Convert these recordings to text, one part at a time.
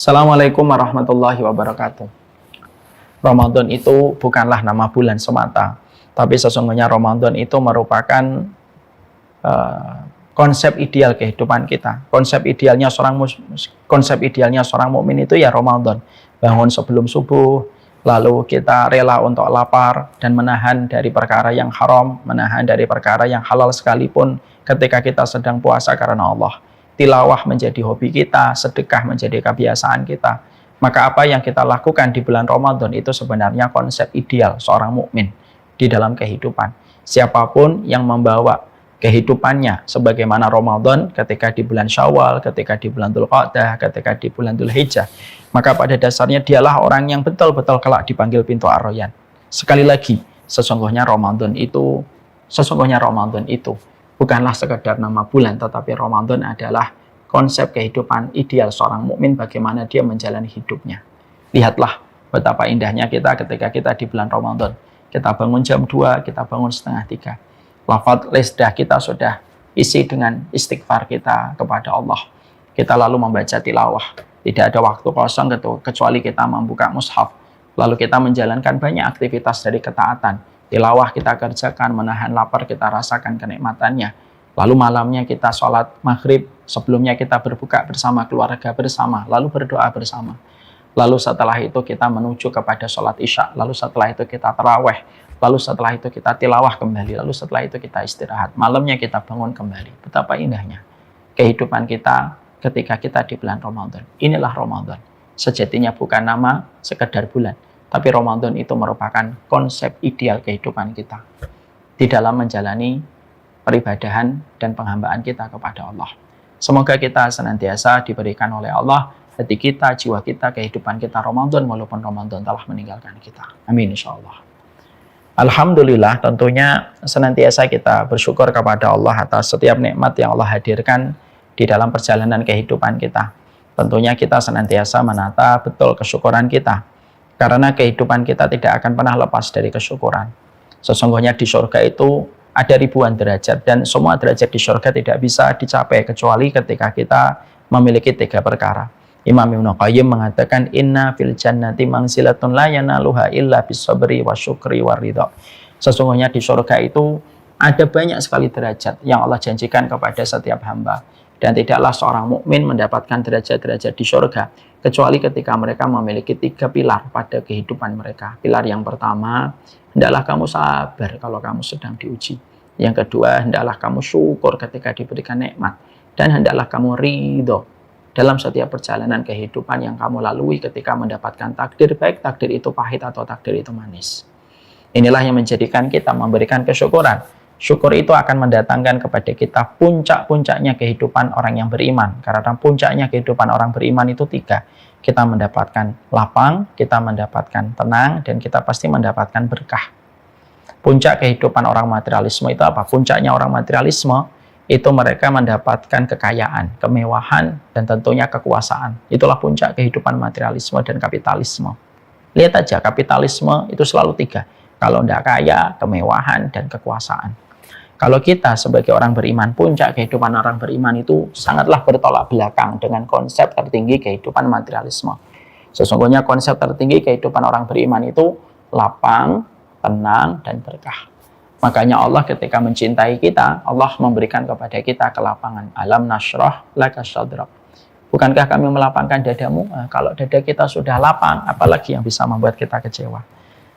Assalamualaikum warahmatullahi wabarakatuh. Ramadan itu bukanlah nama bulan semata, tapi sesungguhnya Ramadan itu merupakan konsep ideal kehidupan kita. Konsep idealnya seorang mukmin itu ya Ramadan. Bangun sebelum subuh, lalu kita rela untuk lapar dan menahan dari perkara yang haram, menahan dari perkara yang halal sekalipun ketika kita sedang puasa karena Allah. Tilawah menjadi hobi kita, sedekah menjadi kebiasaan kita. Maka apa yang kita lakukan di bulan Ramadan itu sebenarnya konsep ideal seorang mukmin di dalam kehidupan. Siapapun yang membawa kehidupannya sebagaimana Ramadan ketika di bulan Syawal, ketika di bulan Dzulqa'dah, ketika di bulan Dzulhijjah, maka pada dasarnya dialah orang yang betul-betul kelak dipanggil pintu Ar-Rayyan. Sekali lagi, sesungguhnya Ramadan itu bukanlah sekedar nama bulan, tetapi Ramadan adalah konsep kehidupan ideal seorang mukmin, bagaimana dia menjalani hidupnya. Lihatlah betapa indahnya kita ketika kita di bulan Ramadan. Kita bangun jam 2, kita bangun setengah 3. Lafaz lidah kita sudah isi dengan istighfar kita kepada Allah. Kita lalu membaca tilawah. Tidak ada waktu kosong kecuali kita membuka mushaf. Lalu kita menjalankan banyak aktivitas dari ketaatan. Tilawah kita kerjakan, menahan lapar kita rasakan kenikmatannya. Lalu malamnya kita sholat maghrib, sebelumnya kita berbuka bersama keluarga bersama, lalu berdoa bersama. Lalu setelah itu kita menuju kepada sholat isya, lalu setelah itu kita taraweh, lalu setelah itu kita tilawah kembali, lalu setelah itu kita istirahat. Malamnya kita bangun kembali. Betapa indahnya kehidupan kita ketika kita di bulan Ramadan. Inilah Ramadan. Sejatinya bukan nama sekedar bulan, tapi Ramadan itu merupakan konsep ideal kehidupan kita di dalam menjalani peribadahan dan penghambaan kita kepada Allah. Semoga kita senantiasa diberikan oleh Allah hati kita, jiwa kita, kehidupan kita Ramadan walaupun Ramadan telah meninggalkan kita. Amin insyaallah. Alhamdulillah, tentunya senantiasa kita bersyukur kepada Allah atas setiap nikmat yang Allah hadirkan di dalam perjalanan kehidupan kita. Tentunya kita senantiasa menata betul kesyukuran kita, karena kehidupan kita tidak akan pernah lepas dari kesyukuran. Sesungguhnya di surga itu ada ribuan derajat, dan semua derajat di surga tidak bisa dicapai kecuali ketika kita memiliki 3 perkara. Imam Ibnu Qayyim mengatakan, inna fil jannati manzilatun la yanaluha illa bisabri wa syukri wa ridha. Sesungguhnya di surga itu ada banyak sekali derajat yang Allah janjikan kepada setiap hamba. Dan tidaklah seorang mukmin mendapatkan derajat-derajat di surga kecuali ketika mereka memiliki 3 pilar pada kehidupan mereka. Pilar yang pertama, hendaklah kamu sabar kalau kamu sedang diuji. Yang kedua, hendaklah kamu syukur ketika diberikan nikmat. Dan hendaklah kamu ridho dalam setiap perjalanan kehidupan yang kamu lalui ketika mendapatkan takdir, baik takdir itu pahit atau takdir itu manis. Inilah yang menjadikan kita memberikan kesyukuran. Syukur itu akan mendatangkan kepada kita puncak-puncaknya kehidupan orang yang beriman. Karena puncaknya kehidupan orang beriman itu 3. Kita mendapatkan lapang, kita mendapatkan tenang, dan kita pasti mendapatkan berkah. Puncak kehidupan orang materialisme itu apa? Puncaknya orang materialisme itu mereka mendapatkan kekayaan, kemewahan, dan tentunya kekuasaan. Itulah puncak kehidupan materialisme dan kapitalisme. Lihat aja, kapitalisme itu selalu 3. Kalau tidak kaya, kemewahan, dan kekuasaan. Kalau kita sebagai orang beriman, puncak kehidupan orang beriman itu sangatlah bertolak belakang dengan konsep tertinggi kehidupan materialisme. Sesungguhnya konsep tertinggi kehidupan orang beriman itu lapang, tenang, dan berkah. Makanya Allah ketika mencintai kita, Allah memberikan kepada kita kelapangan. Alam nashrah laka sadrak. Bukankah kami melapangkan dadamu? Kalau dada kita sudah lapang, apalagi yang bisa membuat kita kecewa?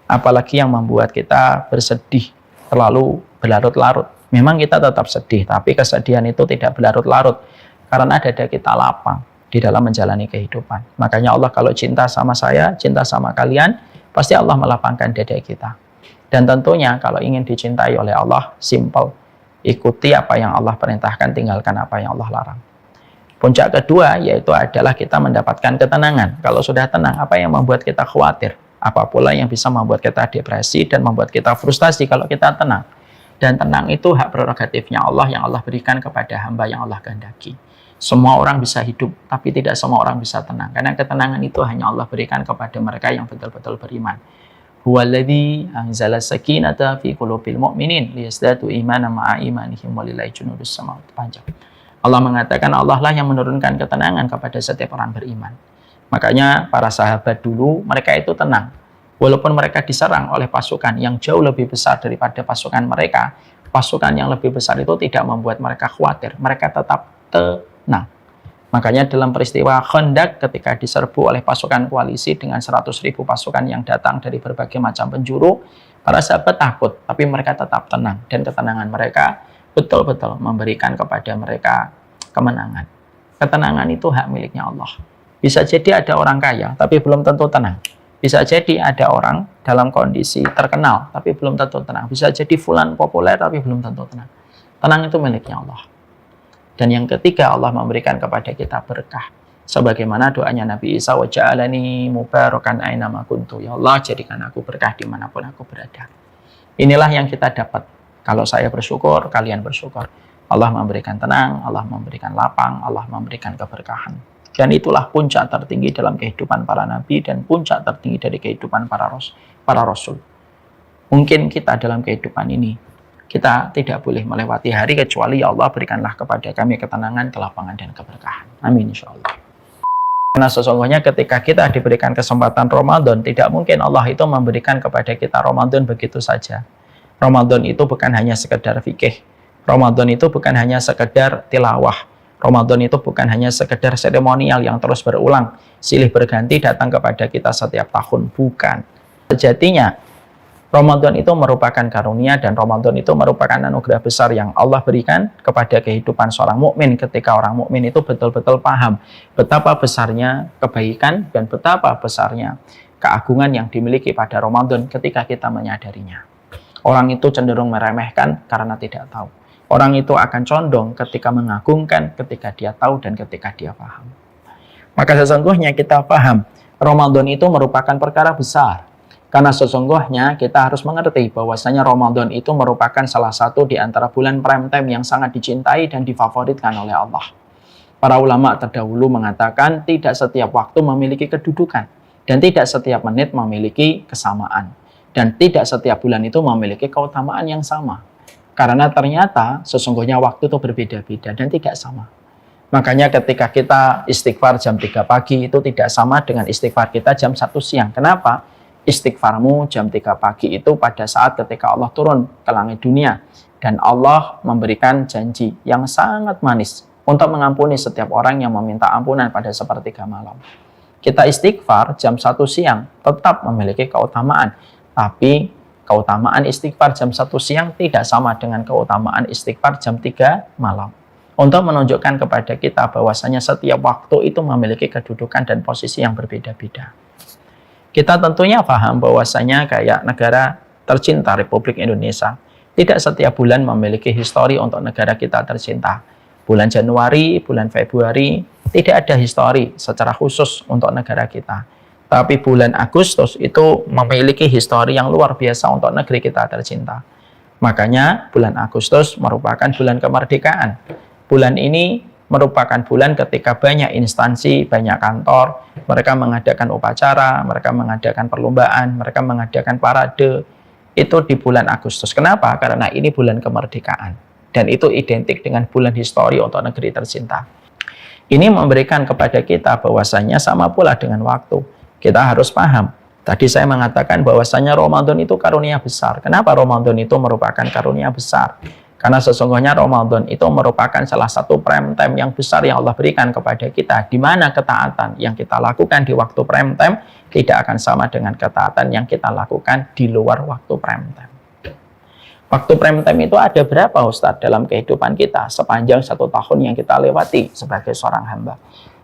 Apalagi yang membuat kita bersedih, terlalu berlarut-larut. Memang kita tetap sedih, tapi kesedihan itu tidak berlarut-larut karena dada kita lapang di dalam menjalani kehidupan. Makanya Allah kalau cinta sama saya, cinta sama kalian, pasti Allah melapangkan dada kita. Dan tentunya kalau ingin dicintai oleh Allah, simple. Ikuti apa yang Allah perintahkan, tinggalkan apa yang Allah larang. Puncak kedua yaitu adalah kita mendapatkan ketenangan. Kalau sudah tenang, apa yang membuat kita khawatir? Apa pula yang bisa membuat kita depresi dan membuat kita frustasi kalau kita tenang? Dan tenang itu hak prerogatifnya Allah yang Allah berikan kepada hamba yang Allah kehendaki. Semua orang bisa hidup, tapi tidak semua orang bisa tenang. Karena ketenangan itu hanya Allah berikan kepada mereka yang betul-betul beriman. Huwaladzi anzala sakinata fi qulubil mu'minin liyazdadu imanan ma'a imanihim walillahi junudus samawati. Panjang. Allah mengatakan Allah lah yang menurunkan ketenangan kepada setiap orang beriman. Makanya para sahabat dulu, mereka itu tenang. Walaupun mereka diserang oleh pasukan yang jauh lebih besar daripada pasukan mereka, pasukan yang lebih besar itu tidak membuat mereka khawatir. Mereka tetap tenang. Makanya dalam peristiwa Khandaq ketika diserbu oleh pasukan koalisi dengan 100.000 pasukan yang datang dari berbagai macam penjuru, para sahabat takut, tapi mereka tetap tenang. Dan ketenangan mereka betul-betul memberikan kepada mereka kemenangan. Ketenangan itu hak miliknya Allah. Bisa jadi ada orang kaya, tapi belum tentu tenang. Bisa jadi ada orang dalam kondisi terkenal, tapi belum tentu tenang. Bisa jadi fulan populer, tapi belum tentu tenang. Tenang itu miliknya Allah. Dan yang ketiga, Allah memberikan kepada kita berkah. Sebagaimana doanya Nabi Isa, wa ja'alani mubarakan aina ma kuntu. Ya Allah, jadikan aku berkah dimanapun aku berada. Inilah yang kita dapat. Kalau saya bersyukur, kalian bersyukur. Allah memberikan tenang, Allah memberikan lapang, Allah memberikan keberkahan. Dan itulah puncak tertinggi dalam kehidupan para nabi dan puncak tertinggi dari kehidupan para rasul. Mungkin kita dalam kehidupan ini, kita tidak boleh melewati hari kecuali ya Allah berikanlah kepada kami ketenangan, kelapangan, dan keberkahan. Amin insyaallah. Karena sesungguhnya ketika kita diberikan kesempatan Ramadan, tidak mungkin Allah itu memberikan kepada kita Ramadan begitu saja. Ramadan itu bukan hanya sekedar fikih. Ramadan itu bukan hanya sekedar tilawah. Ramadan itu bukan hanya sekedar seremonial yang terus berulang, silih berganti datang kepada kita setiap tahun. Bukan. Sejatinya, Ramadan itu merupakan karunia dan Ramadan itu merupakan anugerah besar yang Allah berikan kepada kehidupan seorang mukmin ketika orang mukmin itu betul-betul paham betapa besarnya kebaikan dan betapa besarnya keagungan yang dimiliki pada Ramadan ketika kita menyadarinya. Orang itu cenderung meremehkan karena tidak tahu. Orang itu akan condong ketika mengagungkan ketika dia tahu dan ketika dia paham. Maka sesungguhnya kita paham Ramadan itu merupakan perkara besar. Karena sesungguhnya kita harus mengerti bahwasanya Ramadan itu merupakan salah satu di antara bulan prime time yang sangat dicintai dan difavoritkan oleh Allah. Para ulama terdahulu mengatakan tidak setiap waktu memiliki kedudukan dan tidak setiap menit memiliki kesamaan. Dan tidak setiap bulan itu memiliki keutamaan yang sama. Karena ternyata sesungguhnya waktu itu berbeda-beda dan tidak sama. Makanya ketika kita istighfar jam 3 pagi itu tidak sama dengan istighfar kita jam 1 siang. Kenapa? Istighfarmu jam 3 pagi itu pada saat ketika Allah turun ke langit dunia. Dan Allah memberikan janji yang sangat manis untuk mengampuni setiap orang yang meminta ampunan pada sepertiga malam. Kita istighfar jam 1 siang tetap memiliki keutamaan. Tapi keutamaan istighfar jam 1 siang tidak sama dengan keutamaan istighfar jam 3 malam. Untuk menunjukkan kepada kita bahwasanya setiap waktu itu memiliki kedudukan dan posisi yang berbeda-beda. Kita tentunya paham bahwasanya kayak negara tercinta Republik Indonesia, tidak setiap bulan memiliki histori untuk negara kita tercinta. Bulan Januari, bulan Februari, tidak ada histori secara khusus untuk negara kita. Tapi bulan Agustus itu memiliki histori yang luar biasa untuk negeri kita tercinta. Makanya bulan Agustus merupakan bulan kemerdekaan. Bulan ini merupakan bulan ketika banyak instansi, banyak kantor, mereka mengadakan upacara, mereka mengadakan perlombaan, mereka mengadakan parade. Itu di bulan Agustus. Kenapa? Karena ini bulan kemerdekaan. Dan itu identik dengan bulan histori untuk negeri tercinta. Ini memberikan kepada kita bahwasanya sama pula dengan waktu. Kita harus paham. Tadi saya mengatakan bahwasanya Ramadan itu karunia besar. Kenapa Ramadan itu merupakan karunia besar? Karena sesungguhnya Ramadan itu merupakan salah satu prime time yang besar yang Allah berikan kepada kita. Di mana ketaatan yang kita lakukan di waktu prime time tidak akan sama dengan ketaatan yang kita lakukan di luar waktu prime time. Waktu prime time itu ada berapa Ustadz dalam kehidupan kita sepanjang 1 tahun yang kita lewati sebagai seorang hamba?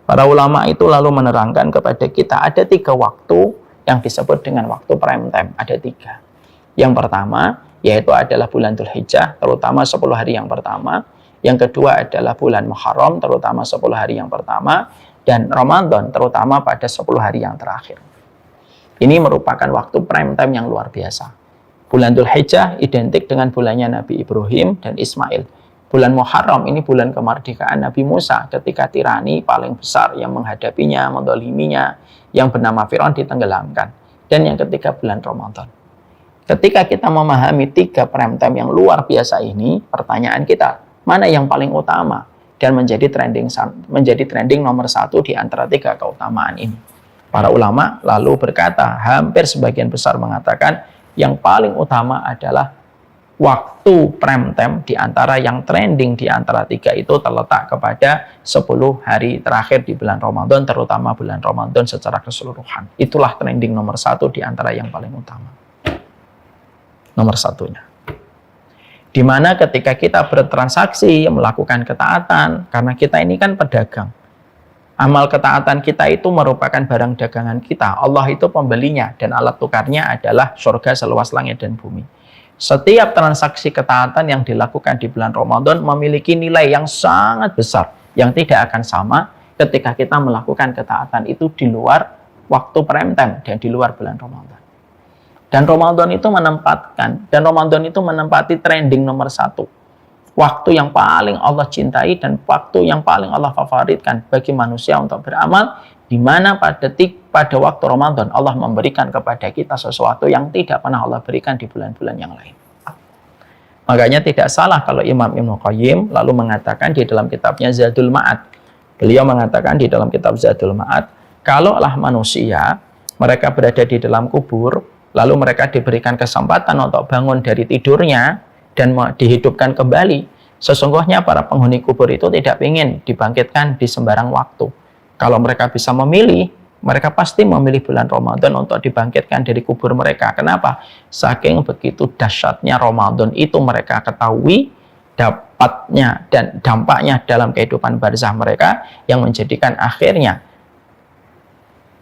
Para ulama itu lalu menerangkan kepada kita ada 3 waktu yang disebut dengan waktu prime time. Ada 3. Yang pertama, yaitu adalah bulan Dzulhijjah, terutama 10 hari yang pertama. Yang kedua adalah bulan Muharram, terutama 10 hari yang pertama. Dan Ramadan, terutama pada 10 hari yang terakhir. Ini merupakan waktu prime time yang luar biasa. Bulan Dzulhijjah identik dengan bulannya Nabi Ibrahim dan Ismail. Bulan Muharram ini bulan kemerdekaan Nabi Musa ketika tirani paling besar yang menghadapinya, mendoliminya, yang bernama Firaun ditenggelamkan. Dan yang ketiga bulan Ramadan. Ketika kita memahami 3 prime time yang luar biasa ini, pertanyaan kita, mana yang paling utama? Dan menjadi trending nomor 1 di antara 3 keutamaan ini. Para ulama lalu berkata, hampir sebagian besar mengatakan yang paling utama adalah waktu prime time di antara yang trending di antara tiga itu terletak kepada 10 hari terakhir di bulan Ramadan, terutama bulan Ramadan secara keseluruhan. Itulah trending nomor 1 di antara yang paling utama. Nomor satunya. Dimana ketika kita bertransaksi, melakukan ketaatan, karena kita ini kan pedagang. Amal ketaatan kita itu merupakan barang dagangan kita. Allah itu pembelinya dan alat tukarnya adalah surga seluas langit dan bumi. Setiap transaksi ketaatan yang dilakukan di bulan Ramadan memiliki nilai yang sangat besar, yang tidak akan sama ketika kita melakukan ketaatan itu di luar waktu prime time dan di luar bulan Ramadan. Dan Ramadan itu menempati trending nomor 1. Waktu yang paling Allah cintai dan waktu yang paling Allah favoritkan bagi manusia untuk beramal, di mana pada waktu Ramadan Allah memberikan kepada kita sesuatu yang tidak pernah Allah berikan di bulan-bulan yang lain. Makanya tidak salah kalau Imam Ibnu Qayyim lalu mengatakan di dalam kitabnya Zadul Ma'ad. Beliau mengatakan di dalam kitab Zadul Ma'ad, kalaulah manusia mereka berada di dalam kubur, lalu mereka diberikan kesempatan untuk bangun dari tidurnya dan dihidupkan kembali, sesungguhnya para penghuni kubur itu tidak ingin dibangkitkan di sembarang waktu. Kalau mereka bisa memilih, mereka pasti memilih bulan Ramadan untuk dibangkitkan dari kubur mereka. Kenapa? Saking begitu dahsyatnya Ramadan itu mereka ketahui dapatnya dan dampaknya dalam kehidupan barzah mereka, yang menjadikan akhirnya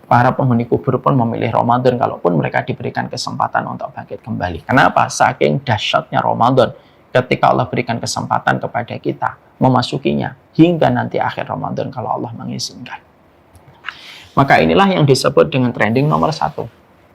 para penghuni kubur pun memilih Ramadan kalaupun mereka diberikan kesempatan untuk bangkit kembali. Kenapa? Saking dahsyatnya Ramadan ketika Allah berikan kesempatan kepada kita memasukinya hingga nanti akhir Ramadan kalau Allah mengizinkan. Maka inilah yang disebut dengan trending nomor 1.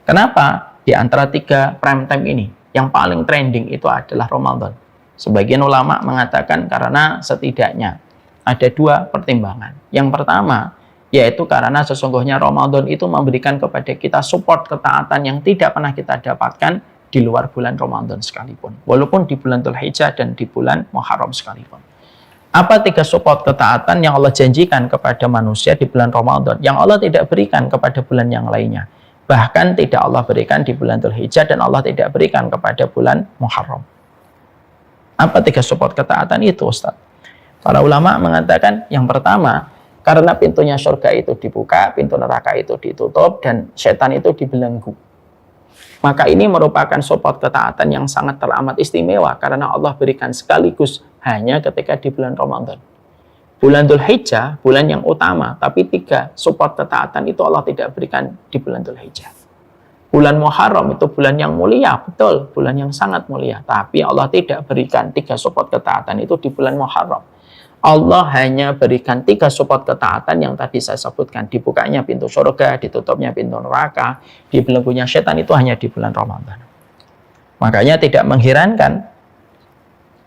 Kenapa? Di antara 3 prime time ini yang paling trending itu adalah Ramadan. Sebagian ulama mengatakan karena setidaknya ada 2 pertimbangan. Yang pertama, yaitu karena sesungguhnya Ramadan itu memberikan kepada kita support ketaatan yang tidak pernah kita dapatkan di luar bulan Ramadan sekalipun. Walaupun di bulan Dzulhijjah dan di bulan Muharram sekalipun. Apa 3 support ketaatan yang Allah janjikan kepada manusia di bulan Ramadan yang Allah tidak berikan kepada bulan yang lainnya? Bahkan tidak Allah berikan di bulan Dzulhijjah dan Allah tidak berikan kepada bulan Muharram. Apa 3 support ketaatan itu, Ustaz? Para ulama mengatakan yang pertama, karena pintunya surga itu dibuka, pintu neraka itu ditutup, dan setan itu dibelenggu. Maka ini merupakan support ketaatan yang sangat teramat istimewa karena Allah berikan sekaligus hanya ketika di bulan Ramadan. Bulan Dzulhijjah, bulan yang utama, tapi 3 support ketaatan itu Allah tidak berikan di bulan Dzulhijjah. Bulan Muharram itu bulan yang mulia, betul, bulan yang sangat mulia. Tapi Allah tidak berikan 3 support ketaatan itu di bulan Muharram. Allah hanya berikan 3 support ketaatan yang tadi saya sebutkan. Dibukanya pintu surga, ditutupnya pintu neraka, dibelenggunya setan itu hanya di bulan Ramadan. Makanya tidak mengherankan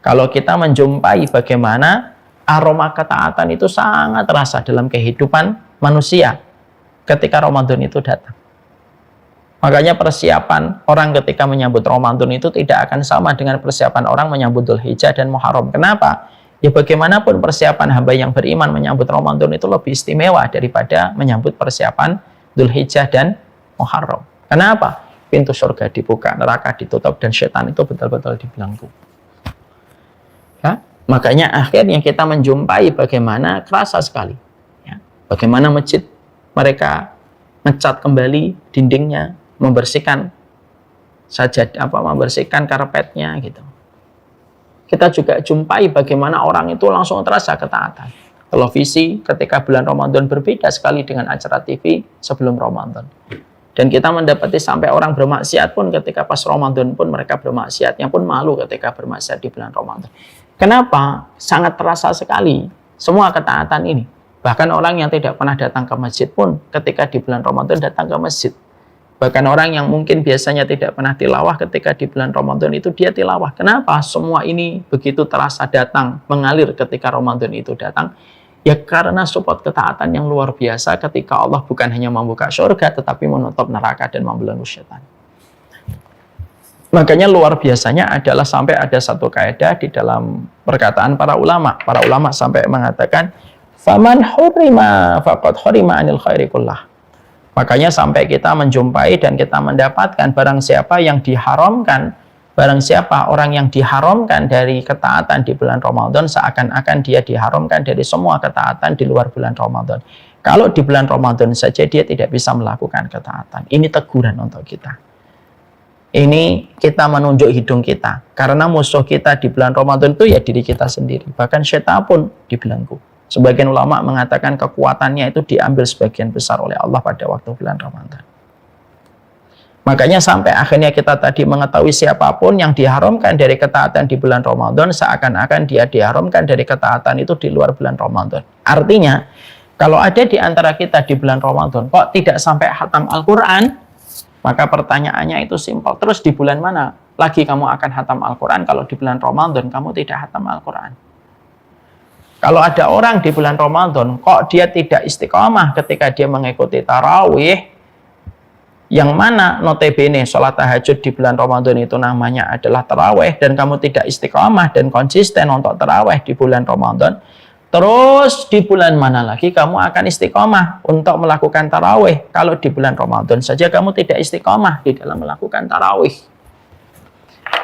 kalau kita menjumpai bagaimana aroma ketaatan itu sangat terasa dalam kehidupan manusia ketika Ramadan itu datang. Makanya persiapan orang ketika menyambut Ramadan itu tidak akan sama dengan persiapan orang menyambut Dzulhijjah dan Muharram. Kenapa? Ya bagaimanapun persiapan hamba yang beriman menyambut Ramadan itu lebih istimewa daripada menyambut persiapan Dzulhijjah dan Muharram. Kenapa? Pintu surga dibuka, neraka ditutup, dan setan itu betul-betul dibelenggu. Ya? Makanya akhirnya kita menjumpai bagaimana kerasa sekali. Ya? Bagaimana masjid mereka ngecat kembali dindingnya, membersihkan membersihkan karpetnya gitu. Kita juga jumpai bagaimana orang itu langsung terasa ketaatan. Televisi ketika bulan Ramadan berbeda sekali dengan acara TV sebelum Ramadan. Dan kita mendapati sampai orang bermaksiat pun ketika pas Ramadan pun mereka bermaksiatnya pun malu ketika bermaksiat di bulan Ramadan. Kenapa? Sangat terasa sekali semua ketaatan ini. Bahkan orang yang tidak pernah datang ke masjid pun ketika di bulan Ramadan datang ke masjid. Bahkan orang yang mungkin biasanya tidak pernah tilawah ketika di bulan Ramadan itu dia tilawah. Kenapa? Semua ini begitu terasa datang, mengalir ketika Ramadan itu datang. Ya karena support ketaatan yang luar biasa ketika Allah bukan hanya membuka surga tetapi menutup neraka dan membelenggu setan. Makanya luar biasanya adalah sampai ada satu kaidah di dalam perkataan para ulama. Para ulama sampai mengatakan, "Faman hurima faqad hurima anil khairi kullah." Makanya sampai kita menjumpai dan kita mendapatkan barang siapa yang diharamkan, barang siapa orang yang diharamkan dari ketaatan di bulan Ramadan, seakan-akan dia diharamkan dari semua ketaatan di luar bulan Ramadan. Kalau di bulan Ramadan saja dia tidak bisa melakukan ketaatan. Ini teguran untuk kita. Ini kita menunjuk hidung kita. Karena musuh kita di bulan Ramadan itu ya diri kita sendiri. Bahkan syaitan pun dibelenggu. Sebagian ulama mengatakan kekuatannya itu diambil sebagian besar oleh Allah pada waktu bulan Ramadan. Makanya sampai akhirnya kita tadi mengetahui siapapun yang diharamkan dari ketaatan di bulan Ramadan, seakan-akan dia diharamkan dari ketaatan itu di luar bulan Ramadan. Artinya, kalau ada di antara kita di bulan Ramadan, kok tidak sampai khatam Al-Quran? Maka pertanyaannya itu simpel. Terus di bulan mana lagi kamu akan khatam Al-Quran kalau di bulan Ramadan kamu tidak khatam Al-Quran? Kalau ada orang di bulan Ramadan, kok dia tidak istiqomah ketika dia mengikuti tarawih, yang mana notabene sholat tahajud di bulan Ramadan itu namanya adalah tarawih, dan kamu tidak istiqomah dan konsisten untuk tarawih di bulan Ramadan, terus di bulan mana lagi kamu akan istiqomah untuk melakukan tarawih kalau di bulan Ramadan saja kamu tidak istiqomah di dalam melakukan tarawih?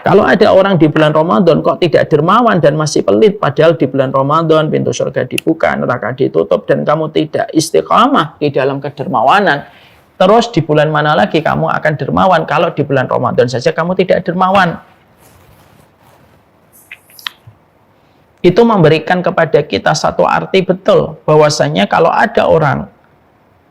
Kalau ada orang di bulan Ramadan kok tidak dermawan dan masih pelit, padahal di bulan Ramadan pintu surga dibuka, neraka ditutup, dan kamu tidak istiqamah di dalam kedermawanan, terus di bulan mana lagi kamu akan dermawan kalau di bulan Ramadan saja kamu tidak dermawan? Itu memberikan kepada kita satu arti betul, bahwasanya kalau ada orang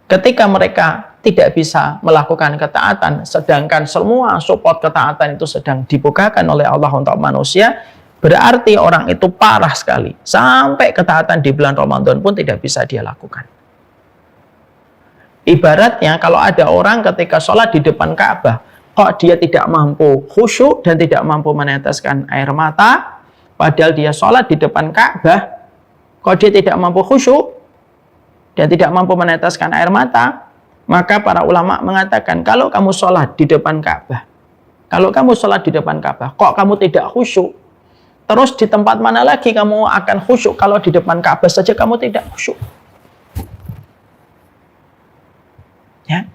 ketika mereka tidak bisa melakukan ketaatan, sedangkan semua support ketaatan itu sedang dibukakan oleh Allah untuk manusia, berarti orang itu parah sekali. Sampai ketaatan di bulan Ramadan pun tidak bisa dia lakukan. Ibaratnya kalau ada orang ketika sholat di depan Ka'bah, kok dia tidak mampu khusyuk dan tidak mampu meneteskan air mata, padahal dia sholat di depan Ka'bah, kok dia tidak mampu khusyuk dan tidak mampu meneteskan air mata. Maka para ulama mengatakan, kalau kamu sholat di depan Ka'bah, kok kamu tidak khusyuk? Terus di tempat mana lagi kamu akan khusyuk kalau di depan Ka'bah saja kamu tidak khusyuk? Ya.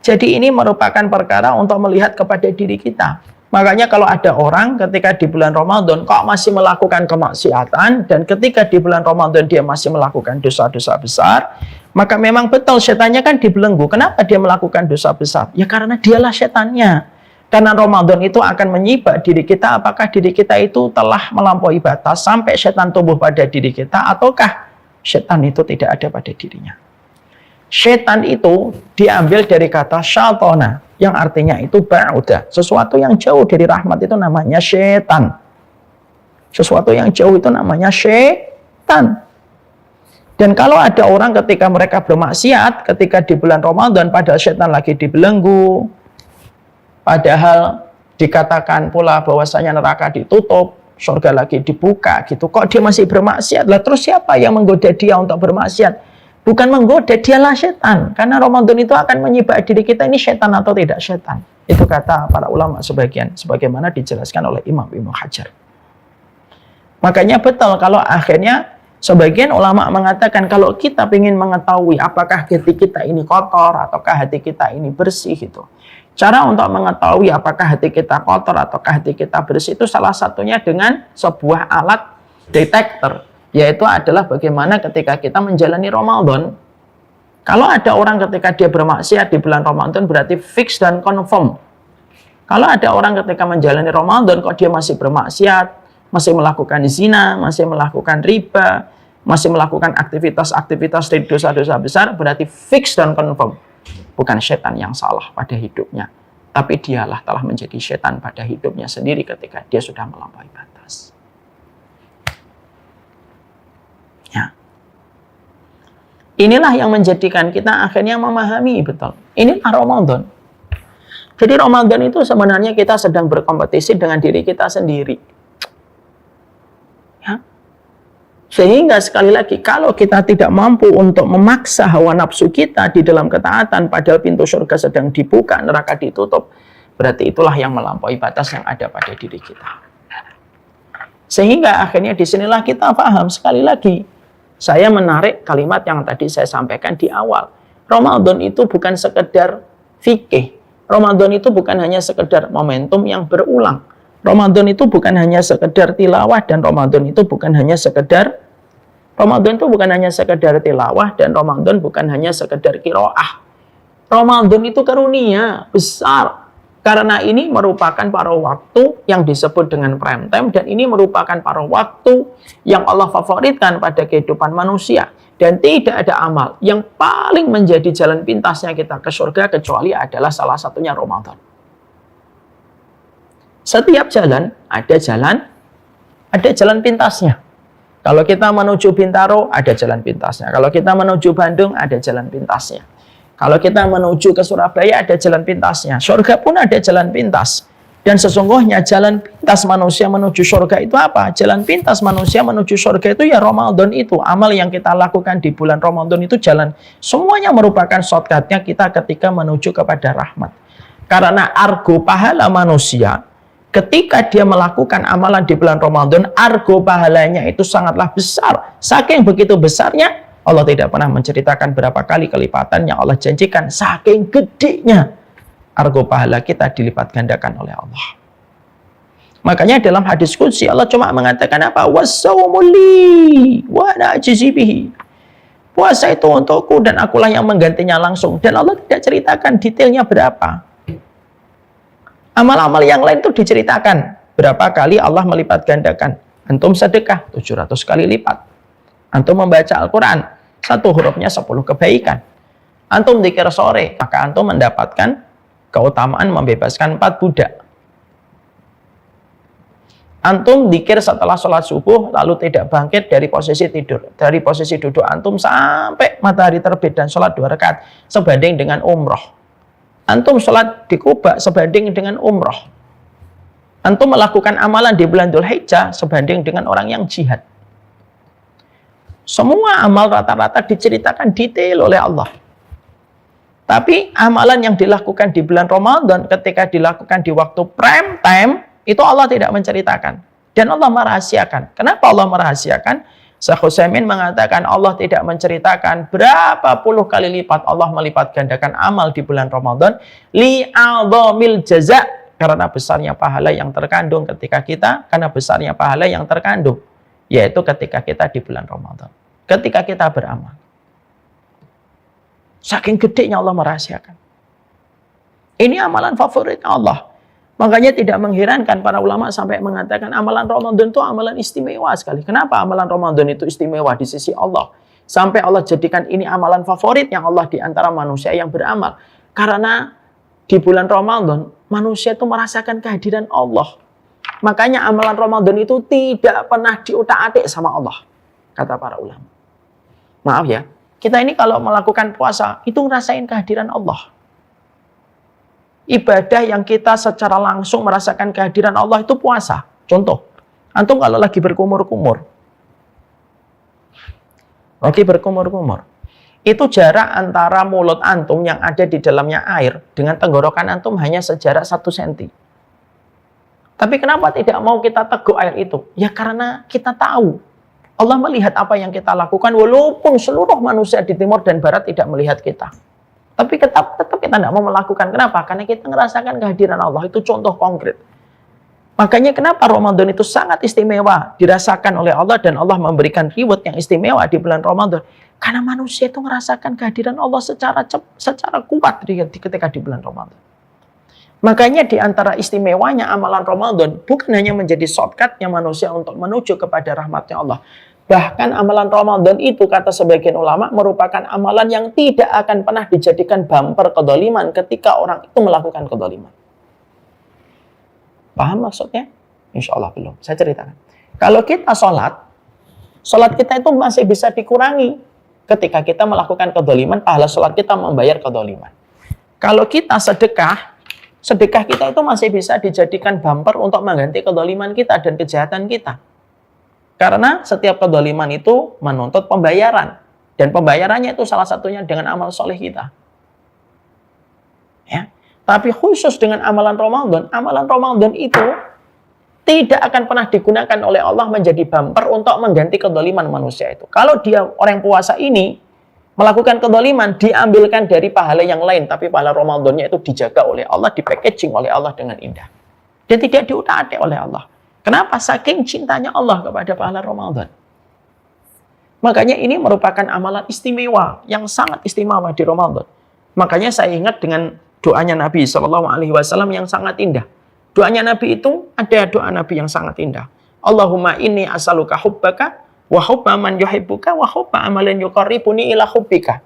Jadi ini merupakan perkara untuk melihat kepada diri kita. Makanya kalau ada orang ketika di bulan Ramadan kok masih melakukan kemaksiatan, dan ketika di bulan Ramadan dia masih melakukan dosa-dosa besar, maka memang betul setannya kan dibelenggu. Kenapa dia melakukan dosa besar? Ya karena dialah setannya. Karena Ramadan itu akan menyibak diri kita, apakah diri kita itu telah melampaui batas sampai setan tumbuh pada diri kita, ataukah setan itu tidak ada pada dirinya. Setan itu diambil dari kata syatona, yang artinya itu ba'uda. Sesuatu yang jauh dari rahmat itu namanya setan. Sesuatu yang jauh itu namanya setan. Dan kalau ada orang ketika mereka bermaksiat, ketika di bulan Ramadan, padahal setan lagi dibelenggu, padahal dikatakan pula bahwasanya neraka ditutup, surga lagi dibuka, gitu. Kok dia masih bermaksiat? Lah terus siapa yang menggoda dia untuk bermaksiat? Bukan menggoda, dialah setan. Karena Ramadan itu akan menyibak diri kita, ini setan atau tidak setan. Itu kata para ulama sebagian, sebagaimana dijelaskan oleh Imam Ibnu Hajar. Makanya betul kalau akhirnya sebagian ulama mengatakan kalau kita ingin mengetahui apakah hati kita ini kotor ataukah hati kita ini bersih, gitu. Cara untuk mengetahui apakah hati kita kotor ataukah hati kita bersih itu salah satunya dengan sebuah alat detektor, yaitu adalah bagaimana ketika kita menjalani Ramadan. Kalau ada orang ketika dia bermaksiat di bulan Ramadan berarti fix dan confirm. Kalau ada orang ketika menjalani Ramadan kok dia masih bermaksiat, masih melakukan zina, masih melakukan riba, masih melakukan aktivitas-aktivitas dari dosa-dosa besar, berarti fix dan confirm. Bukan setan yang salah pada hidupnya, tapi dialah telah menjadi setan pada hidupnya sendiri ketika dia sudah melampaui batas. Ya. Inilah yang menjadikan kita akhirnya memahami betul. Inilah Ramadan. Jadi Ramadan itu sebenarnya kita sedang berkompetisi dengan diri kita sendiri. Ya. Sehingga sekali lagi, kalau kita tidak mampu untuk memaksa hawa nafsu kita di dalam ketaatan, padahal pintu surga sedang dibuka, neraka ditutup, berarti itulah yang melampaui batas yang ada pada diri kita. Sehingga akhirnya disinilah kita paham sekali lagi. Saya menarik kalimat yang tadi saya sampaikan di awal. Ramadan itu bukan sekedar fikih. Ramadan itu bukan hanya sekedar momentum yang berulang. Ramadan itu bukan hanya sekedar tilawah, dan Ramadan itu bukan hanya sekedar tilawah, dan Ramadan bukan hanya sekedar qiraah. Ramadan itu karunia besar. Karena ini merupakan paruh waktu yang disebut dengan prime time, dan ini merupakan paruh waktu yang Allah favoritkan pada kehidupan manusia. Dan tidak ada amal yang paling menjadi jalan pintasnya kita ke surga kecuali adalah salah satunya Ramadan. Setiap jalan ada jalan pintasnya. Kalau kita menuju Bintaro ada jalan pintasnya. Kalau kita menuju Bandung ada jalan pintasnya. Kalau kita menuju ke Surabaya ada jalan pintasnya. Surga pun ada jalan pintas. Dan sesungguhnya jalan pintas manusia menuju surga itu apa? Jalan pintas manusia menuju surga itu ya Ramadan itu. Amal yang kita lakukan di bulan Ramadan itu jalan. Semuanya merupakan shortcutnya kita ketika menuju kepada rahmat. Karena argo pahala manusia, ketika dia melakukan amalan di bulan Ramadan, argo pahalanya itu sangatlah besar. Saking begitu besarnya, Allah tidak pernah menceritakan berapa kali kelipatan yang Allah janjikan. Saking gedenya argo pahala kita dilipat gandakan oleh Allah. Makanya dalam hadis qudsi Allah cuma mengatakan apa? Wassawmuli wa ana ajzi bihi. Puasa itu untukku dan akulah yang menggantinya langsung. Dan Allah tidak ceritakan detailnya berapa. Amal-amal yang lain itu diceritakan berapa kali Allah melipat gandakan. Antum sedekah 700 kali lipat. Antum membaca Al-Quran, 1 hurufnya 10 kebaikan. Antum dzikir sore, maka antum mendapatkan keutamaan membebaskan 4 budak. Antum dzikir setelah sholat subuh, lalu tidak bangkit dari posisi tidur. Dari posisi duduk antum sampai matahari terbit dan sholat 2 rakaat, sebanding dengan umroh. Antum sholat di Kuba sebanding dengan umroh. Antum melakukan amalan di bulan Dzulhijjah sebanding dengan orang yang jihad. Semua amal rata-rata diceritakan detail oleh Allah. Tapi amalan yang dilakukan di bulan Ramadan ketika dilakukan di waktu prime time, itu Allah tidak menceritakan. Dan Allah merahasiakan. Kenapa Allah merahasiakan? Syekh Utsaimin mengatakan Allah tidak menceritakan berapa puluh kali lipat Allah melipat gandakan amal di bulan Ramadan. Li'adhamil jaza'. Karena besarnya pahala yang terkandung karena besarnya pahala yang terkandung. Yaitu ketika kita di bulan Ramadan. Ketika kita beramal. Saking gedenya Allah merahasiakan. Ini amalan favorit Allah. Makanya tidak mengherankan para ulama sampai mengatakan amalan Ramadan itu amalan istimewa sekali. Kenapa amalan Ramadan itu istimewa di sisi Allah? Sampai Allah jadikan ini amalan favorit yang Allah di antara manusia yang beramal. Karena di bulan Ramadan, manusia itu merasakan kehadiran Allah. Makanya amalan Ramadan itu tidak pernah diutak-atik sama Allah, kata para ulama. Maaf ya, kita ini kalau melakukan puasa, itu ngerasain kehadiran Allah. Ibadah yang kita secara langsung merasakan kehadiran Allah itu puasa. Contoh, antum kalau lagi berkumur-kumur. Itu jarak antara mulut antum yang ada di dalamnya air dengan tenggorokan antum hanya sejarak 1 cm. Tapi kenapa tidak mau kita teguk air itu? Ya karena kita tahu. Allah melihat apa yang kita lakukan walaupun seluruh manusia di timur dan barat tidak melihat kita. Tapi tetap kita tidak mau melakukan. Kenapa? Karena kita merasakan kehadiran Allah. Itu contoh konkret. Makanya kenapa Ramadan itu sangat istimewa dirasakan oleh Allah dan Allah memberikan reward yang istimewa di bulan Ramadan. Karena manusia itu merasakan kehadiran Allah secara kuat ketika di bulan Ramadan. Makanya di antara istimewanya amalan Ramadan bukan hanya menjadi shortcutnya manusia untuk menuju kepada rahmatnya Allah. Bahkan amalan Ramadan itu kata sebagian ulama merupakan amalan yang tidak akan pernah dijadikan bumper kedoliman ketika orang itu melakukan kedoliman. Paham maksudnya? Insya Allah belum. Saya ceritakan. Kalau kita sholat kita itu masih bisa dikurangi. Ketika kita melakukan kedoliman, pahala sholat kita membayar kedoliman. Kalau kita sedekah kita itu masih bisa dijadikan bumper untuk mengganti kedoliman kita dan kejahatan kita. Karena setiap kedoliman itu menuntut pembayaran. Dan pembayarannya itu salah satunya dengan amal soleh kita. Ya. Tapi khusus dengan amalan Ramadan itu tidak akan pernah digunakan oleh Allah menjadi bumper untuk mengganti kedoliman manusia itu. Kalau dia orang puasa ini, Melakukan kezaliman diambilkan dari pahala yang lain, tapi pahala Ramadannya itu dijaga oleh Allah, dipackaging oleh Allah dengan indah. Dan tidak diutak-atik oleh Allah. Kenapa? Saking cintanya Allah kepada pahala Ramadan. Makanya ini merupakan amalan istimewa, yang sangat istimewa di Ramadan. Makanya saya ingat dengan doanya Nabi SAW yang sangat indah. Doanya Nabi itu, ada doa Nabi yang sangat indah. Allahumma inni as'aluka hubbaka wa hubba man yuhibbuka wa hubba amalan yuqarribuni ila hubbika.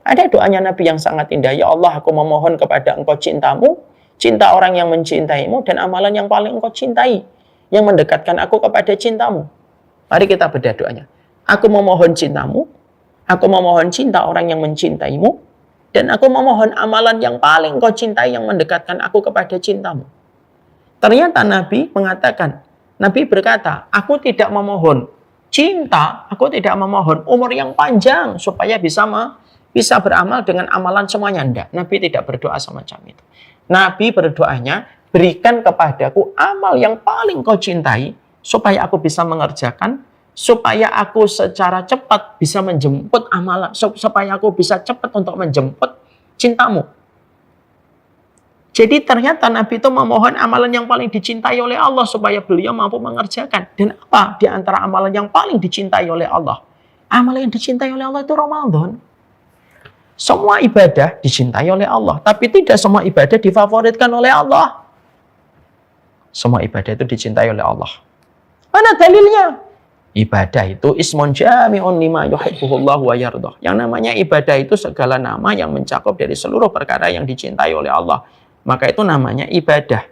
Ada doanya Nabi yang sangat indah. Ya Allah, aku memohon kepada Engkau cintamu, cinta orang yang mencintaimu, dan amalan yang paling Engkau cintai, yang mendekatkan aku kepada cintamu. Mari kita bedah doanya. Aku memohon cintamu, aku memohon cinta orang yang mencintaimu, dan aku memohon amalan yang paling Engkau cintai, yang mendekatkan aku kepada cintamu. Ternyata Nabi mengatakan, Nabi berkata, aku tidak memohon cinta, aku tidak memohon umur yang panjang supaya bisa beramal dengan amalan semuanya. Tidak, Nabi tidak berdoa semacam itu. Nabi berdoanya, berikan kepadaku amal yang paling kau cintai supaya aku bisa mengerjakan, supaya aku secara cepat bisa menjemput amalan, supaya aku bisa cepat untuk menjemput cintamu. Jadi ternyata Nabi itu memohon amalan yang paling dicintai oleh Allah supaya beliau mampu mengerjakan. Dan apa di antara amalan yang paling dicintai oleh Allah? Amalan yang dicintai oleh Allah itu Ramadan. Semua ibadah dicintai oleh Allah, tapi tidak semua ibadah difavoritkan oleh Allah. Semua ibadah itu dicintai oleh Allah. Mana dalilnya? Ibadah itu ismun jami'un lima yuhibbuhullahu wa yardah. Yang namanya ibadah itu segala nama yang mencakup dari seluruh perkara yang dicintai oleh Allah. Maka itu namanya ibadah.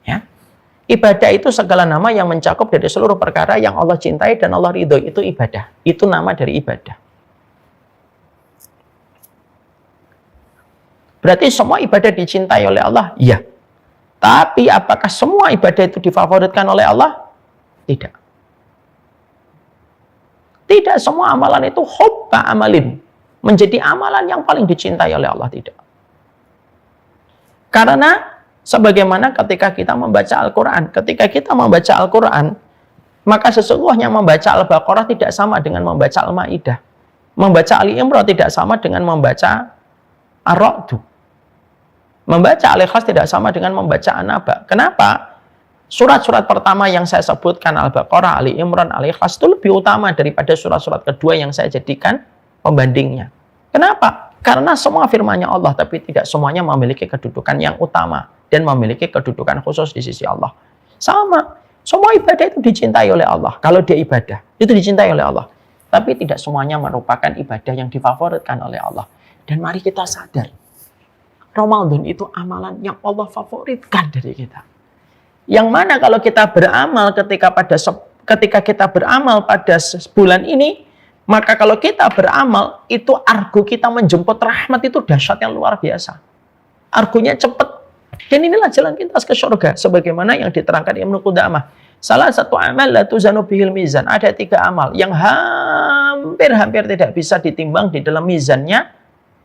Ya. Ibadah itu segala nama yang mencakup dari seluruh perkara yang Allah cintai dan Allah ridhoi. Itu ibadah. Itu nama dari ibadah. Berarti semua ibadah dicintai oleh Allah? Iya. Tapi apakah semua ibadah itu difavoritkan oleh Allah? Tidak. Tidak semua amalan itu hubba amalin. Menjadi amalan yang paling dicintai oleh Allah. Tidak. Karena sebagaimana ketika kita membaca Al-Quran. Ketika kita membaca Al-Quran, maka sesungguhnya membaca Al-Baqarah tidak sama dengan membaca Al-Ma'idah. Membaca Ali Imran tidak sama dengan membaca Ar-Ra'du. Membaca Al-Ikhlas tidak sama dengan membaca An-Naba. Kenapa? Surat-surat pertama yang saya sebutkan, Al-Baqarah, Ali Imran, Al-Ikhlas, itu lebih utama daripada surat-surat kedua yang saya jadikan pembandingnya. Kenapa? Karena semua firman-Nya Allah, tapi tidak semuanya memiliki kedudukan yang utama dan memiliki kedudukan khusus di sisi Allah. Sama, semua ibadah itu dicintai oleh Allah. Kalau dia ibadah, itu dicintai oleh Allah. Tapi tidak semuanya merupakan ibadah yang difavoritkan oleh Allah. Dan mari kita sadar, Ramadan itu amalan yang Allah favoritkan dari kita. Yang mana kalau kita beramal ketika kita beramal pada bulan ini, maka kalau kita beramal, itu argo kita menjemput rahmat itu dahsyat yang luar biasa. Argonya cepat. Dan inilah jalan kita ke surga. Sebagaimana yang diterangkan Ibnu Qudamah. Salah satu amal la tuzanu bihil mizan. Ada 3 amal yang hampir-hampir tidak bisa ditimbang di dalam mizannya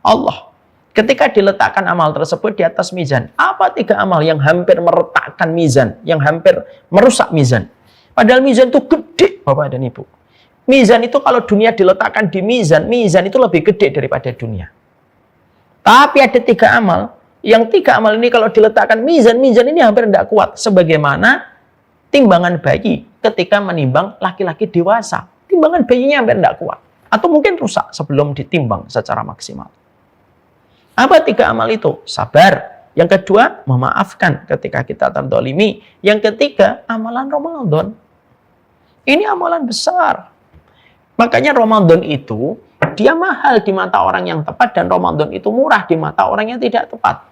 Allah. Ketika diletakkan amal tersebut di atas mizan. Apa 3 amal yang hampir meretakkan mizan? Yang hampir merusak mizan? Padahal mizan itu gede, Bapak dan Ibu. Mizan itu kalau dunia diletakkan di mizan, mizan itu lebih gede daripada dunia. Tapi ada 3 amal, yang 3 amal ini kalau diletakkan mizan ini hampir tidak kuat. Sebagaimana timbangan bayi ketika menimbang laki-laki dewasa. Timbangan bayinya hampir tidak kuat. Atau mungkin rusak sebelum ditimbang secara maksimal. Apa 3 amal itu? Sabar. Yang kedua, memaafkan ketika kita terzalimi. Yang ketiga, amalan Ramadan. Ini amalan besar. Makanya Ramadan itu, dia mahal di mata orang yang tepat, dan Ramadan itu murah di mata orang yang tidak tepat.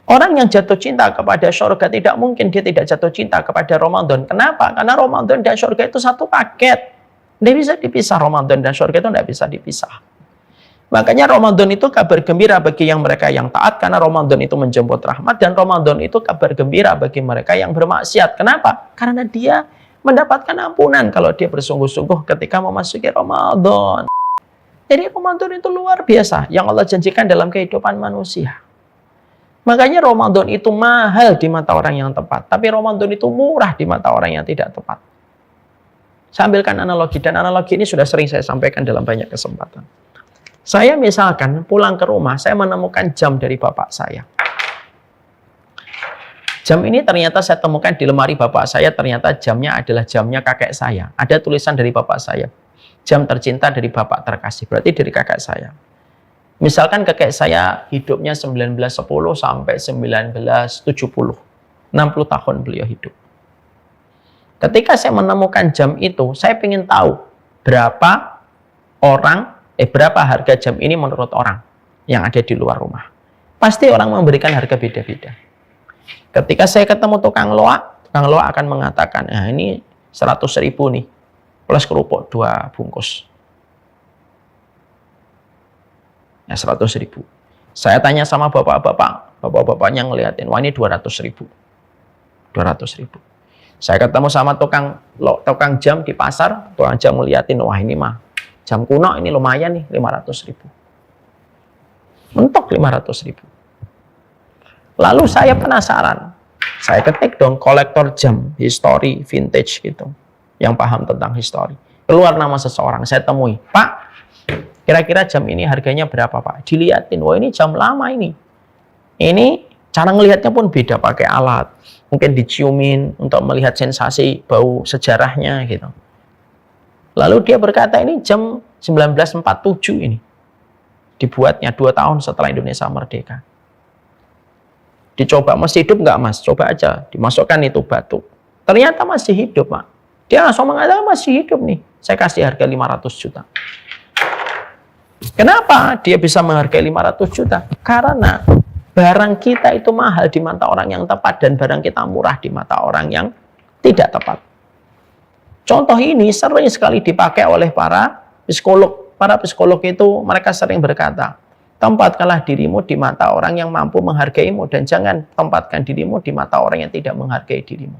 Orang yang jatuh cinta kepada surga, tidak mungkin dia tidak jatuh cinta kepada Ramadan. Kenapa? Karena Ramadan dan surga itu satu paket. Tidak bisa dipisah, Ramadan dan surga itu tidak bisa dipisah. Makanya Ramadan itu kabar gembira bagi yang mereka yang taat, karena Ramadan itu menjemput rahmat, dan Ramadan itu kabar gembira bagi mereka yang bermaksiat. Kenapa? Karena dia mendapatkan ampunan kalau dia bersungguh-sungguh ketika memasuki Ramadan. Jadi Ramadan itu luar biasa yang Allah janjikan dalam kehidupan manusia. Makanya Ramadan itu mahal di mata orang yang tepat, tapi Ramadan itu murah di mata orang yang tidak tepat. Saya ambilkan analogi, dan analogi ini sudah sering saya sampaikan dalam banyak kesempatan. Saya misalkan pulang ke rumah, saya menemukan jam dari bapak saya. Jam ini ternyata saya temukan di lemari bapak saya, ternyata jamnya adalah jamnya kakek saya. Ada tulisan dari bapak saya, jam tercinta dari bapak terkasih, berarti dari kakek saya. Misalkan kakek saya hidupnya 1910 sampai 1970. 60 tahun beliau hidup. Ketika saya menemukan jam itu, saya ingin tahu berapa harga jam ini menurut orang yang ada di luar rumah. Pasti orang memberikan harga beda-beda. Ketika saya ketemu tukang loak akan mengatakan, nah ini 100.000 nih, plus kerupuk 2 bungkus. Ya 100.000. Saya tanya sama bapak-bapaknya ngeliatin, wah ini 200.000. 200.000. Saya ketemu sama tukang jam di pasar, tukang jam ngeliatin, wah ini mah jam kuno, ini lumayan nih, 500.000. Mentok 500.000. Lalu saya penasaran, saya ketik dong kolektor jam, history, vintage gitu, yang paham tentang history. Keluar nama seseorang, saya temui, Pak, kira-kira jam ini harganya berapa Pak? Dilihatin, wah ini jam lama ini. Ini cara ngelihatnya pun beda, pakai alat. Mungkin diciumin untuk melihat sensasi bau sejarahnya gitu. Lalu dia berkata ini jam 1947 ini. Dibuatnya 2 tahun setelah Indonesia merdeka. Dicoba, masih hidup nggak Mas? Coba aja, dimasukkan itu batu. Ternyata masih hidup Pak. Dia langsung mengatakan masih hidup nih. Saya kasih harga 500 juta. Kenapa dia bisa menghargai 500 juta? Karena barang kita itu mahal di mata orang yang tepat dan barang kita murah di mata orang yang tidak tepat. Contoh ini sering sekali dipakai oleh para psikolog. Para psikolog itu mereka sering berkata, tempatkanlah dirimu di mata orang yang mampu menghargaimu dan jangan tempatkan dirimu di mata orang yang tidak menghargai dirimu.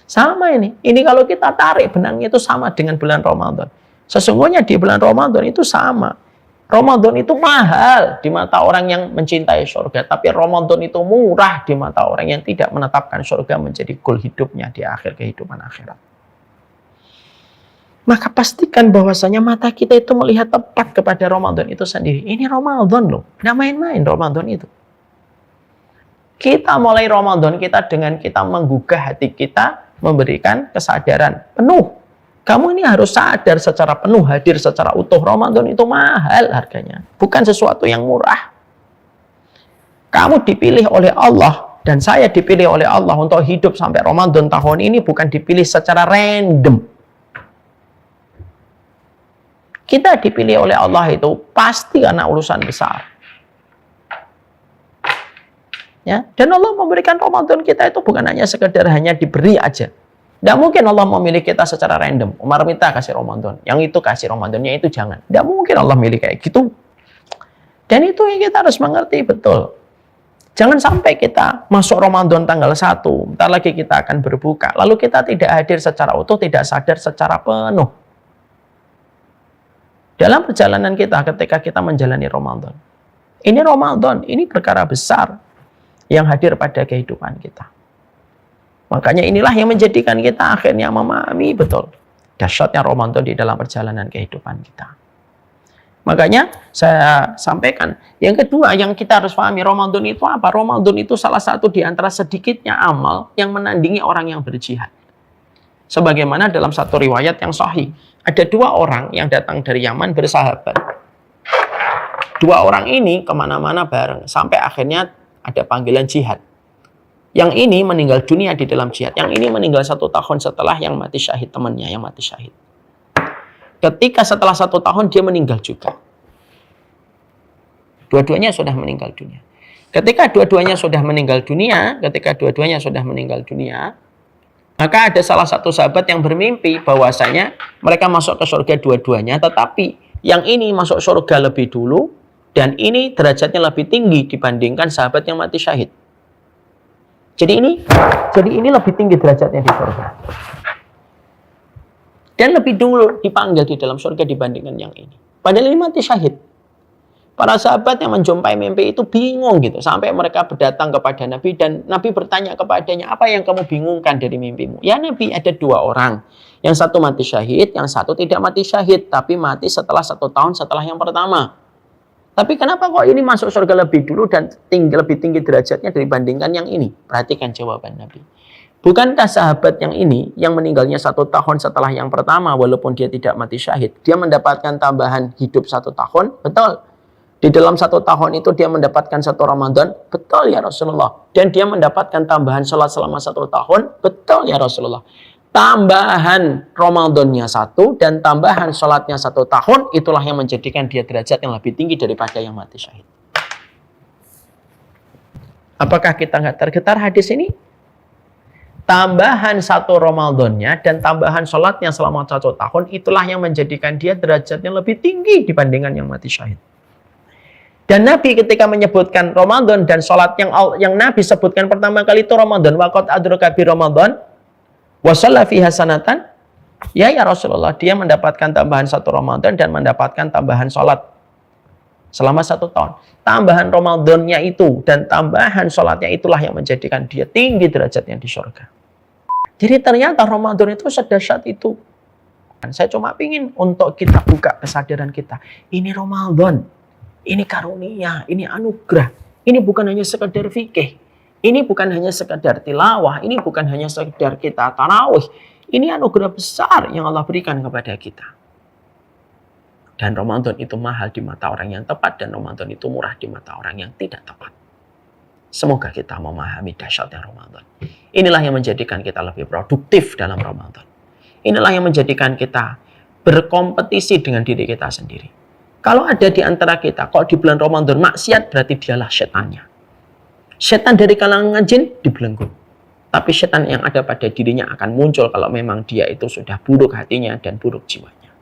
Sama ini. Ini kalau kita tarik benangnya itu sama dengan bulan Ramadan. Sesungguhnya di bulan Ramadan itu sama. Ramadan itu mahal di mata orang yang mencintai surga, tapi Ramadan itu murah di mata orang yang tidak menetapkan surga menjadi goal hidupnya di akhir kehidupan akhirat. Maka pastikan bahwasanya mata kita itu melihat tepat kepada Ramadan itu sendiri. Ini Ramadan loh, nggak main-main Ramadan itu. Kita mulai Ramadan kita dengan kita menggugah hati kita, memberikan kesadaran penuh. Kamu ini harus sadar secara penuh, hadir secara utuh. Ramadan itu mahal harganya. Bukan sesuatu yang murah. Kamu dipilih oleh Allah, dan saya dipilih oleh Allah untuk hidup sampai Ramadan tahun ini bukan dipilih secara random. Kita dipilih oleh Allah itu pasti karena urusan besar. Ya, dan Allah memberikan Ramadan kita itu bukan hanya sekedar hanya diberi aja. Tidak mungkin Allah memilih kita secara random. Umar minta kasih Ramadan, yang itu kasih Ramadannya itu jangan. Tidak mungkin Allah milih kayak gitu. Dan itu yang kita harus mengerti betul. Jangan sampai kita masuk Ramadan tanggal 1, bentar lagi kita akan berbuka. Lalu kita tidak hadir secara utuh, tidak sadar secara penuh. Dalam perjalanan kita ketika kita menjalani Ramadan. Ini Ramadan, ini perkara besar yang hadir pada kehidupan kita. Makanya inilah yang menjadikan kita akhirnya memahami betul dahsyatnya Ramadan di dalam perjalanan kehidupan kita. Makanya saya sampaikan, yang kedua yang kita harus pahami Ramadan itu apa? Ramadan itu salah satu di antara sedikitnya amal yang menandingi orang yang berjihad. Sebagaimana dalam satu riwayat yang sahih, ada 2 orang yang datang dari Yaman bersahabat. 2 orang ini kemana-mana bareng, sampai akhirnya ada panggilan jihad. Yang ini meninggal dunia di dalam jihad. Yang ini meninggal 1 tahun setelah yang mati syahid, temannya yang mati syahid. Ketika setelah 1 tahun dia meninggal juga. Dua-duanya sudah meninggal dunia. Ketika dua-duanya sudah meninggal dunia, maka ada salah satu sahabat yang bermimpi bahwasanya mereka masuk ke surga dua-duanya, tetapi yang ini masuk surga lebih dulu dan ini derajatnya lebih tinggi dibandingkan sahabat yang mati syahid. Jadi ini lebih tinggi derajatnya di surga. Dan lebih dulu dipanggil di dalam surga dibandingkan yang ini. Padahal ini mati syahid. Para sahabat yang menjumpai mimpi itu bingung gitu. Sampai mereka berdatang kepada Nabi dan Nabi bertanya kepadanya, apa yang kamu bingungkan dari mimpimu? Ya Nabi, ada 2 orang. Yang satu mati syahid, yang satu tidak mati syahid. Tapi mati setelah 1 tahun setelah yang pertama. Tapi kenapa kok ini masuk surga lebih dulu dan lebih tinggi derajatnya dibandingkan yang ini? Perhatikan jawaban Nabi. Bukankah sahabat yang ini, yang meninggalnya 1 tahun setelah yang pertama, walaupun dia tidak mati syahid, dia mendapatkan tambahan hidup 1 tahun? Betul. Di dalam 1 tahun itu dia mendapatkan 1 Ramadan? Betul ya Rasulullah. Dan dia mendapatkan tambahan sholat selama 1 tahun? Betul ya Rasulullah. Tambahan Ramadannya 1 dan tambahan sholatnya 1 tahun, itulah yang menjadikan dia derajat yang lebih tinggi daripada yang mati syahid. Apakah kita nggak tergetar hadis ini? Tambahan 1 Ramadannya dan tambahan sholatnya selama 1 tahun, itulah yang menjadikan dia derajatnya lebih tinggi dibandingkan yang mati syahid. Dan Nabi ketika menyebutkan Ramadan dan sholat yang Nabi sebutkan pertama kali itu Ramadan, waqad adraka bi Ramadan wa shalla fi hasanatan. Ya Rasulullah, dia mendapatkan tambahan 1 Ramadan dan mendapatkan tambahan sholat selama 1 tahun. Tambahan Ramadannya itu dan tambahan sholatnya itulah yang menjadikan dia tinggi derajatnya di surga. Jadi ternyata Ramadan itu sedahsyat itu. Dan saya cuma ingin untuk kita buka kesadaran kita. Ini Ramadan. Ini karunia, ini anugerah. Ini bukan hanya sekedar fikih. Ini bukan hanya sekedar tilawah. Ini bukan hanya sekedar kita tarawih. Ini anugerah besar yang Allah berikan kepada kita. Dan Ramadan itu mahal di mata orang yang tepat. Dan Ramadan itu murah di mata orang yang tidak tepat. Semoga kita memahami dahsyatnya Ramadan. Inilah yang menjadikan kita lebih produktif dalam Ramadan. Inilah yang menjadikan kita berkompetisi dengan diri kita sendiri. Kalau ada di antara kita, kok di bulan Ramadan maksiat, berarti dialah setannya. Setan dari kalangan jin dibelenggu. Tapi setan yang ada pada dirinya akan muncul kalau memang dia itu sudah buruk hatinya dan buruk jiwanya.